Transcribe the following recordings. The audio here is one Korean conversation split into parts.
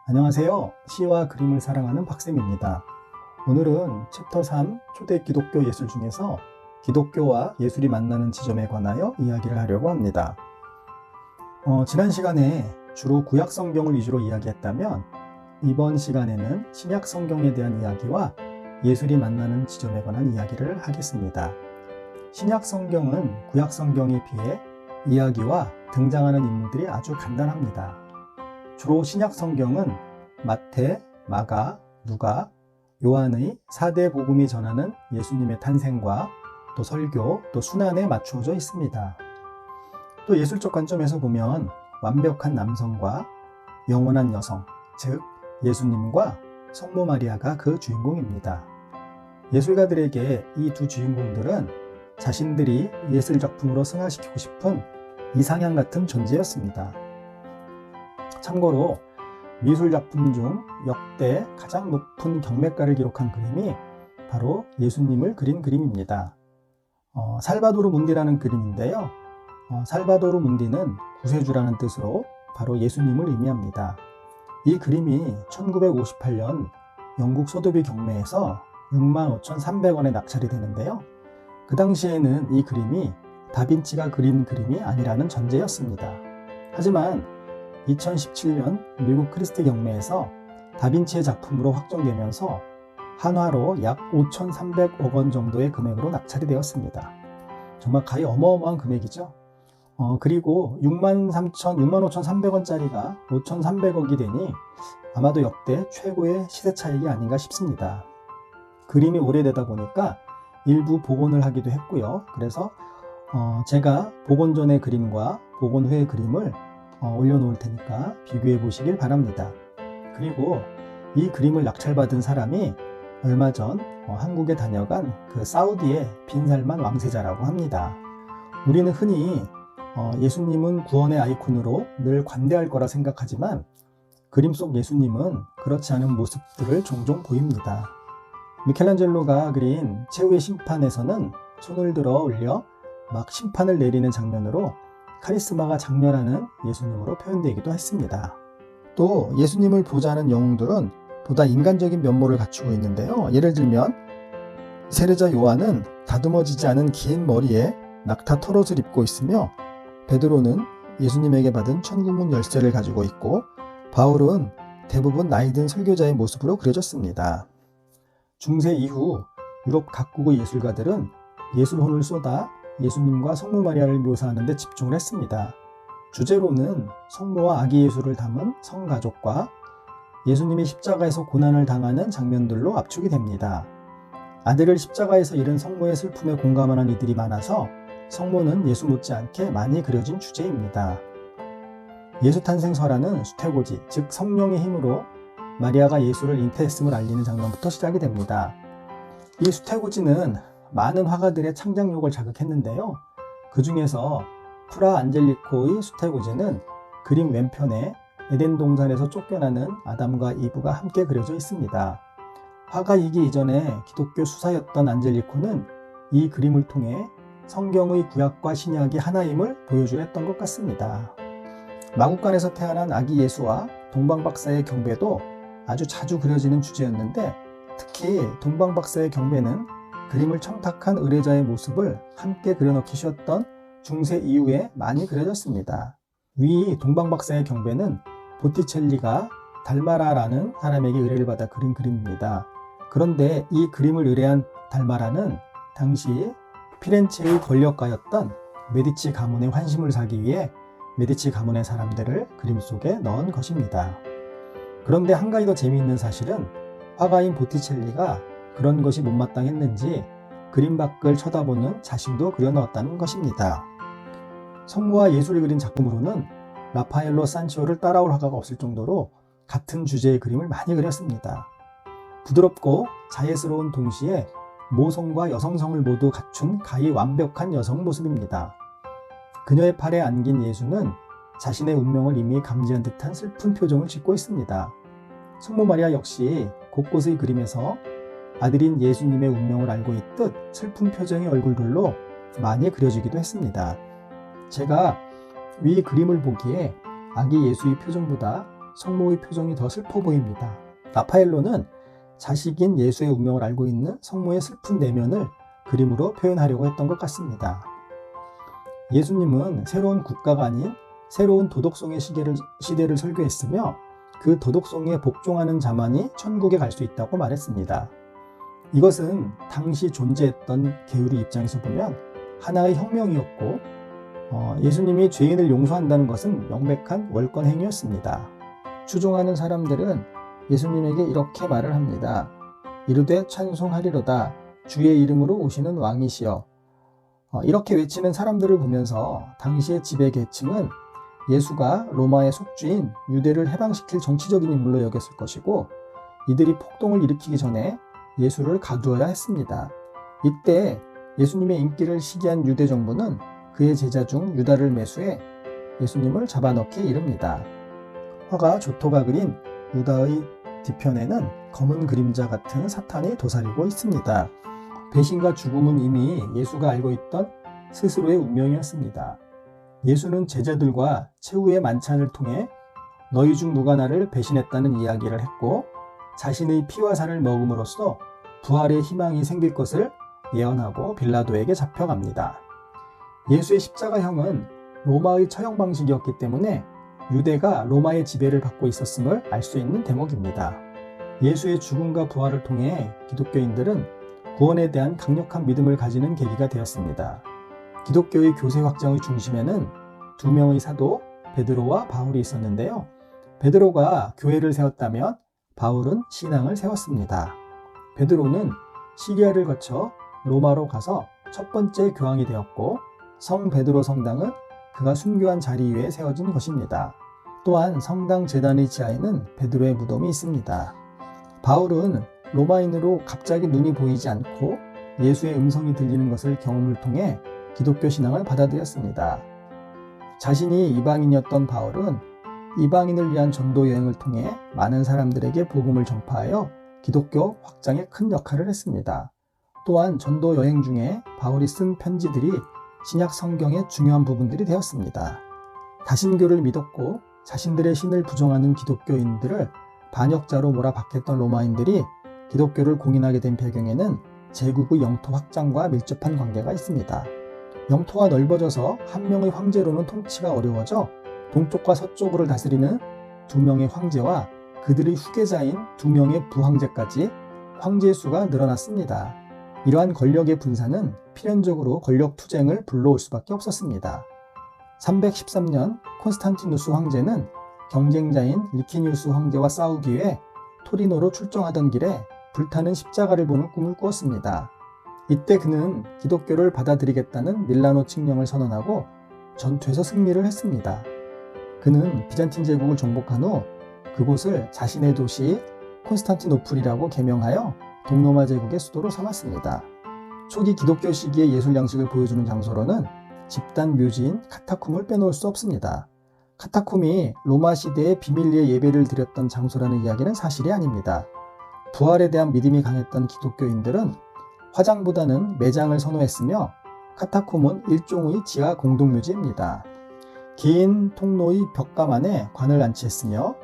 안녕하세요. 시와 그림을 사랑하는 박쌤입니다. 오늘은 챕터 3 초대 기독교 예술 중에서 기독교와 예술이 만나는 지점에 관하여 이야기를 하려고 합니다. 지난 시간에 주로 구약 성경을 위주로 이야기했다면 이번 시간에는 신약 성경에 대한 이야기와 예술이 만나는 지점에 관한 이야기를 하겠습니다. 신약 성경은 구약 성경에 비해 이야기와 등장하는 인물들이 아주 간단합니다. 주로 신약 성경은 마태, 마가, 누가, 요한의 4대 복음이 전하는 예수님의 탄생과 또 설교, 또 순환에 맞추어져 있습니다. 또 예술적 관점에서 보면 완벽한 남성과 영원한 여성, 즉 예수님과 성모 마리아가 그 주인공입니다. 예술가들에게 이 두 주인공들은 자신들이 예술 작품으로 승화시키고 싶은 이상향 같은 존재였습니다. 참고로 미술 작품 중 역대 가장 높은 경매가를 기록한 그림이 바로 예수님을 그린 그림입니다. 살바도르 문디라는 그림인데요. 살바도르 문디는 구세주라는 뜻으로 바로 예수님을 의미합니다. 이 그림이 1958년 영국 소더비 경매에서 65,300원에 낙찰이 되는데요. 그 당시에는 이 그림이 다빈치가 그린 그림이 아니라는 전제였습니다. 하지만 2017년 미국 크리스티 경매에서 다빈치의 작품으로 확정되면서 한화로 약 5,300억 원 정도의 금액으로 낙찰이 되었습니다. 정말 가히 어마어마한 금액이죠. 그리고 65,300원짜리가 5,300억이 되니 아마도 역대 최고의 시세 차익이 아닌가 싶습니다. 그림이 오래되다 보니까 일부 복원을 하기도 했고요. 그래서 제가 복원 전의 그림과 복원 후의 그림을 올려놓을 테니까 비교해 보시길 바랍니다. 그리고 이 그림을 낙찰받은 사람이 얼마 전 한국에 다녀간 그 사우디의 빈살만 왕세자라고 합니다. 우리는 흔히 예수님은 구원의 아이콘으로 늘 관대할 거라 생각하지만 그림 속 예수님은 그렇지 않은 모습들을 종종 보입니다. 미켈란젤로가 그린 최후의 심판에서는 손을 들어 올려 막 심판을 내리는 장면으로 카리스마가 장렬하는 예수님으로 표현되기도 했습니다. 또 예수님을 보자 하는 영웅들은 보다 인간적인 면모를 갖추고 있는데요. 예를 들면 세례자 요한은 다듬어지지 않은 긴 머리에 낙타 털옷을 입고 있으며 베드로는 예수님에게 받은 천국문 열쇠를 가지고 있고 바울은 대부분 나이든 설교자의 모습으로 그려졌습니다. 중세 이후 유럽 각국의 예술가들은 예술혼을 쏟아 예수님과 성모 마리아를 묘사하는 데 집중을 했습니다. 주제로는 성모와 아기 예수를 담은 성가족과 예수님이 십자가에서 고난을 당하는 장면들로 압축이 됩니다. 아들을 십자가에서 잃은 성모의 슬픔에 공감하는 이들이 많아서 성모는 예수 못지않게 많이 그려진 주제입니다. 예수 탄생 설화는 수태고지, 즉 성령의 힘으로 마리아가 예수를 잉태했음을 알리는 장면부터 시작이 됩니다. 이 수태고지는 많은 화가들의 창작력을 자극했는데요. 그 중에서 프라 안젤리코의 수태고지는 그림 왼편에 에덴 동산에서 쫓겨나는 아담과 이브가 함께 그려져 있습니다. 화가이기 이전에 기독교 수사였던 안젤리코는 이 그림을 통해 성경의 구약과 신약이 하나임을 보여주려 했던 것 같습니다. 마국간에서 태어난 아기 예수와 동방박사의 경배도 아주 자주 그려지는 주제였는데 특히 동방박사의 경배는 그림을 청탁한 의뢰자의 모습을 함께 그려넣기 쉬웠던 중세 이후에 많이 그려졌습니다. 위 동방박사의 경배는 보티첼리가 달마라라는 사람에게 의뢰를 받아 그린 그림입니다. 그런데 이 그림을 의뢰한 달마라는 당시 피렌체의 권력가였던 메디치 가문의 환심을 사기 위해 메디치 가문의 사람들을 그림 속에 넣은 것입니다. 그런데 한 가지 더 재미있는 사실은 화가인 보티첼리가 그런 것이 못마땅했는지 그림 밖을 쳐다보는 자신도 그려넣었다는 것입니다. 성모와 예수를 그린 작품으로는 라파엘로 산치오를 따라올 화가가 없을 정도로 같은 주제의 그림을 많이 그렸습니다. 부드럽고 자애스러운 동시에 모성과 여성성을 모두 갖춘 가히 완벽한 여성 모습입니다. 그녀의 팔에 안긴 예수는 자신의 운명을 이미 감지한 듯한 슬픈 표정을 짓고 있습니다. 성모 마리아 역시 곳곳의 그림에서 아들인 예수님의 운명을 알고 있듯 슬픈 표정의 얼굴들로 많이 그려지기도 했습니다. 제가 위 그림을 보기에 아기 예수의 표정보다 성모의 표정이 더 슬퍼 보입니다. 라파엘로는 자식인 예수의 운명을 알고 있는 성모의 슬픈 내면을 그림으로 표현하려고 했던 것 같습니다. 예수님은 새로운 국가가 아닌 새로운 도덕성의 시대를 설교했으며 그 도덕성에 복종하는 자만이 천국에 갈 수 있다고 말했습니다. 이것은 당시 존재했던 계율의 입장에서 보면 하나의 혁명이었고 예수님이 죄인을 용서한다는 것은 명백한 월권 행위였습니다. 추종하는 사람들은 예수님에게 이렇게 말을 합니다. 이르되 찬송하리로다 주의 이름으로 오시는 왕이시여. 이렇게 외치는 사람들을 보면서 당시의 지배 계층은 예수가 로마의 속주인 유대를 해방시킬 정치적인 인물로 여겼을 것이고 이들이 폭동을 일으키기 전에 예수를 가두어야 했습니다. 이때 예수님의 인기를 시기한 유대 정부는 그의 제자 중 유다를 매수해 예수님을 잡아넣기 이릅니다. 화가 조토가 그린 유다의 뒤편에는 검은 그림자 같은 사탄이 도사리고 있습니다. 배신과 죽음은 이미 예수가 알고 있던 스스로의 운명이었습니다. 예수는 제자들과 최후의 만찬을 통해 너희 중 누가 나를 배신했다는 이야기를 했고 자신의 피와 살을 먹음으로써 부활의 희망이 생길 것을 예언하고 빌라도에게 잡혀갑니다. 예수의 십자가형은 로마의 처형 방식이었기 때문에 유대가 로마의 지배를 받고 있었음을 알 수 있는 대목입니다. 예수의 죽음과 부활을 통해 기독교인들은 구원에 대한 강력한 믿음을 가지는 계기가 되었습니다. 기독교의 교세 확장의 중심에는 두 명의 사도 베드로와 바울이 있었는데요. 베드로가 교회를 세웠다면 바울은 신앙을 세웠습니다. 베드로는 시리아를 거쳐 로마로 가서 첫 번째 교황이 되었고 성 베드로 성당은 그가 순교한 자리 위에 세워진 것입니다. 또한 성당 제단의 지하에는 베드로의 무덤이 있습니다. 바울은 로마인으로 갑자기 눈이 보이지 않고 예수의 음성이 들리는 것을 경험을 통해 기독교 신앙을 받아들였습니다. 자신이 이방인이었던 바울은 이방인을 위한 전도 여행을 통해 많은 사람들에게 복음을 전파하여 기독교 확장에 큰 역할을 했습니다. 또한 전도 여행 중에 바울이 쓴 편지들이 신약 성경의 중요한 부분들이 되었습니다. 다신교를 믿었고 자신들의 신을 부정하는 기독교인들을 반역자로 몰아박혔던 로마인들이 기독교를 공인하게 된 배경에는 제국의 영토 확장과 밀접한 관계가 있습니다. 영토가 넓어져서 한 명의 황제로는 통치가 어려워져 동쪽과 서쪽을 다스리는 두 명의 황제와 그들의 후계자인 두 명의 부황제까지 황제의 수가 늘어났습니다. 이러한 권력의 분산은 필연적으로 권력 투쟁을 불러올 수밖에 없었습니다. 313년 콘스탄티누스 황제는 경쟁자인 리키니우스 황제와 싸우기 위해 토리노로 출정하던 길에 불타는 십자가를 보는 꿈을 꾸었습니다. 이때 그는 기독교를 받아들이겠다는 밀라노 칙령을 선언하고 전투에서 승리를 했습니다. 그는 비잔틴 제국을 정복한 후 그곳을 자신의 도시 콘스탄티노플이라고 개명하여 동로마 제국의 수도로 삼았습니다. 초기 기독교 시기의 예술 양식을 보여주는 장소로는 집단 묘지인 카타콤을 빼놓을 수 없습니다. 카타콤이 로마 시대에 비밀리에 예배를 드렸던 장소라는 이야기는 사실이 아닙니다. 부활에 대한 믿음이 강했던 기독교인들은 화장보다는 매장을 선호했으며 카타콤은 일종의 지하 공동묘지입니다. 긴 통로의 벽감 안에 관을 안치했으며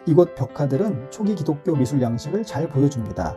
이곳 벽화들은 초기 기독교 미술 양식을 잘 보여줍니다.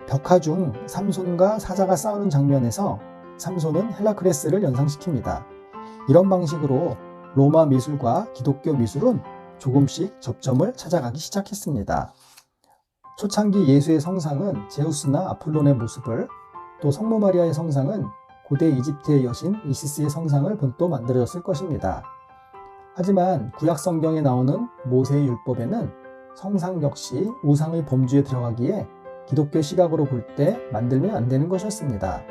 벽화 중 삼손과 사자가 싸우는 장면에서 삼손은 헬라크레스를 연상시킵니다. 이런 방식으로 로마 미술과 기독교 미술은 조금씩 접점을 찾아가기 시작했습니다. 초창기 예수의 성상은 제우스나 아폴론의 모습을, 또 성모 마리아의 성상은 고대 이집트의 여신 이시스의 성상을 본또 만들어졌을 것입니다. 하지만 구약 성경에 나오는 모세의 율법에는 성상 역시 우상의 범주에 들어가기에 기독교 시각으로 볼 때 만들면 안 되는 것이었습니다.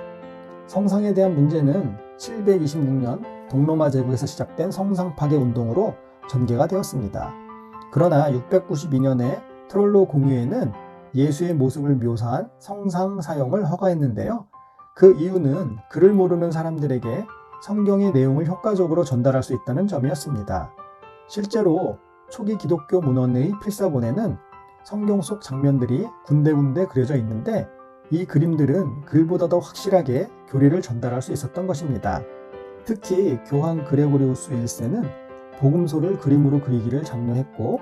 성상에 대한 문제는 726년 동로마 제국에서 시작된 성상 파괴 운동으로 전개가 되었습니다. 그러나 692년에 트롤로 공유에는 예수의 모습을 묘사한 성상 사용을 허가했는데요. 그 이유는 글을 모르는 사람들에게 성경의 내용을 효과적으로 전달할 수 있다는 점이었습니다. 실제로 초기 기독교 문헌의 필사본에는 성경 속 장면들이 군데군데 그려져 있는데 이 그림들은 글보다 더 확실하게 교리를 전달할 수 있었던 것입니다. 특히 교황 그레고리우스 1세는 복음서를 그림으로 그리기를 장려했고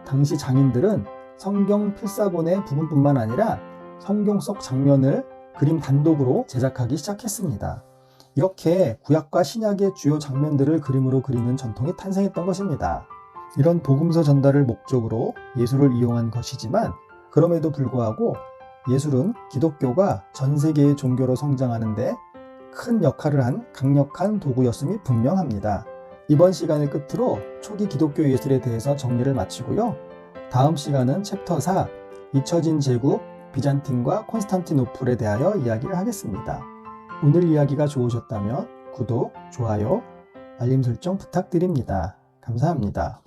당시 장인들은 성경 필사본의 부분뿐만 아니라 성경 속 장면을 그림 단독으로 제작하기 시작했습니다. 이렇게 구약과 신약의 주요 장면들을 그림으로 그리는 전통이 탄생했던 것입니다. 이런 복음서 전달을 목적으로 예술을 이용한 것이지만 그럼에도 불구하고 예술은 기독교가 전 세계의 종교로 성장하는 데 큰 역할을 한 강력한 도구였음이 분명합니다. 이번 시간을 끝으로 초기 기독교 예술에 대해서 정리를 마치고요. 다음 시간은 챕터 4, 잊혀진 제국 비잔틴과 콘스탄티노플에 대하여 이야기를 하겠습니다. 오늘 이야기가 좋으셨다면 구독, 좋아요, 알림 설정 부탁드립니다. 감사합니다.